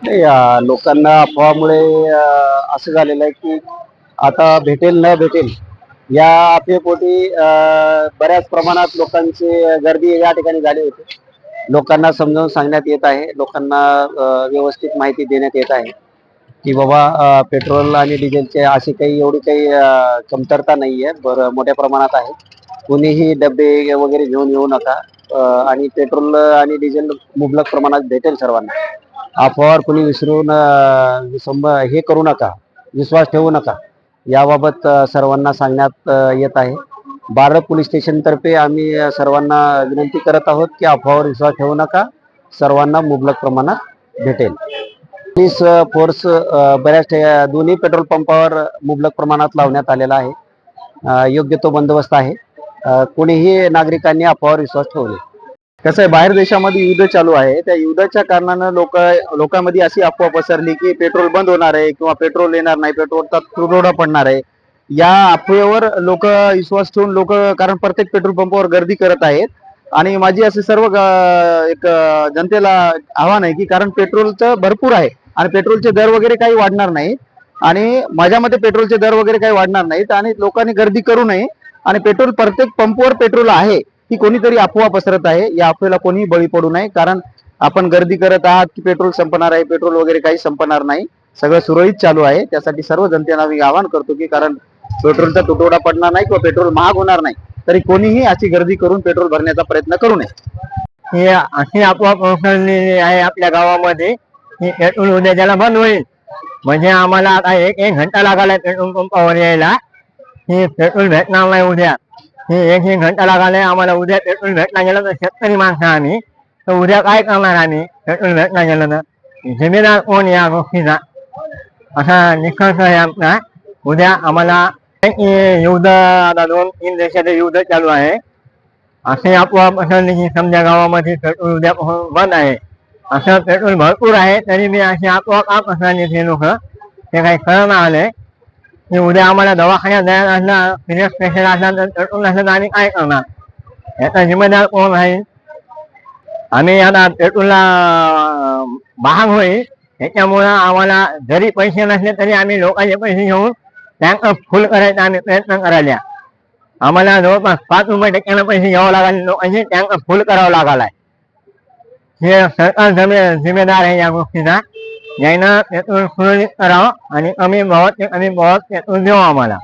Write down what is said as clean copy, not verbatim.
नाही, लोकांना अफवामुळे असं झालेलं आहे की आता भेटेल न भेटेल या अफवेपोटी बऱ्याच प्रमाणात लोकांची गर्दी या ठिकाणी झाली होती. लोकांना समजावून सांगण्यात येत आहे, लोकांना व्यवस्थित माहिती देण्यात येत आहे की बाबा पेट्रोल आणि डिझेलचे अशी काही एवढी काही कमतरता नाही आहे, बरं मोठ्या प्रमाणात आहे. कोणीही डबे वगैरे घेऊन येऊ नका. आणि पेट्रोल आणि डिझेल मुबलक प्रमाणात भेटेल सर्वांना. अफवावर कोणी विसरून हे करू नका, विश्वास ठेवू नका. याबाबत सर्वांना सांगण्यात येत आहे. बारड पोलीस स्टेशन तर्फे आम्ही सर्वांना विनंती करत आहोत की अफवावर विश्वास ठेवू नका, सर्वांना मुबलक प्रमाणात भेटेल. पोलीस फोर्स बऱ्याच दोन्ही पेट्रोल पंपावर मुबलक प्रमाणात लावण्यात आलेला आहे. योग्य तो बंदोबस्त आहे. कोणीही नागरिकांनी अफवावर विश्वास ठेवू नये. कसं आहे, बाहेर देशामध्ये युद्ध चालू आहे. त्या युद्धाच्या कारणानं लोकांमध्ये अशी अफवा पसरली की पेट्रोल बंद होणार आहे किंवा पेट्रोल येणार नाही, पेट्रोलचा तुटवडा पडणार आहे. या अफवेवर लोक विश्वास ठेवून कारण प्रत्येक पेट्रोल पंपावर गर्दी करत आहेत. आणि माझी असे सर्व एक जनतेला आव्हान आहे की कारण पेट्रोलचं भरपूर आहे आणि पेट्रोलचे दर वगैरे काही वाढणार नाही. आणि माझ्या मते पेट्रोलचे दर वगैरे काही वाढणार नाहीत आणि लोकांनी गर्दी करू नये. आणि पेट्रोल प्रत्येक पंपवर पेट्रोल आहे, ही कोणीतरी अफवा पसरत आहे. या अफवेला कोणीही बळी पडू नये. कारण आपण गर्दी करत आहात की पेट्रोल संपणार आहे, पेट्रोल वगैरे काही संपणार नाही. सगळं सुरळीत चालू आहे. त्यासाठी सर्व जनतेला मी आवाहन करतो की कारण पेट्रोलचा तुटवडा पडणार नाही किंवा पेट्रोल महाग होणार नाही, तरी कोणीही अशी गर्दी करून पेट्रोल भरण्याचा प्रयत्न करू नये. ही अशी अफवा पसरलेली आहे आपल्या गावामध्ये की पेट्रोल उद्या त्याला बंद होईल. म्हणजे आम्हाला आता एक घंटा लागला पेट्रोल पंपावर यायला. ही पेट्रोल भेटणार नाही उद्या. हे एक घंटा लागलाय आम्हाला. उद्या पेट्रोल भेटला गेलं तर शेतकरी माणसं आम्ही, तर उद्या काय करणार आम्ही पेट्रोल भेटला गेलं तर? जिम्मेदार कोण या गोष्टीचा? असा निष्कर्ष आहे आमचा. उद्या आम्हाला युद्ध, आता 2-3 देशाचे युद्ध चालू आहे असे अफवा पसरली की समजा गावामध्ये पेट्रोल उद्यापासून बंद आहे. असं पेट्रोल भरपूर आहे तरी मी अशी अफवा का पसरली ते लोक ते काही कळना आले की उद्या आम्हाला दवाखान्यात जायला असला, सिरियस पेशंट असला तर पेट्रोल नसेल तर आम्ही काय करणार? याचा जिम्मेदार कोण आहे? आम्ही आता पेट्रोलला महाग होईल त्याच्यामुळं आम्हाला जरी पैसे नसले तरी आम्ही लोकांचे पैसे घेऊन टँकर फुल करायचा आम्ही प्रयत्न करायला. आम्हाला जवळपास 5 रुपये टक्क्यानं पैसे घ्यावं लागले, लोकांचे टँकर फुल करावं लागलाय. हे सरकार जिम्मेदार आहे या गोष्टीचा. यानं पेट्रोल सुरळीत करावं आणि कमी भावात पेट्रोल देऊ आम्हाला.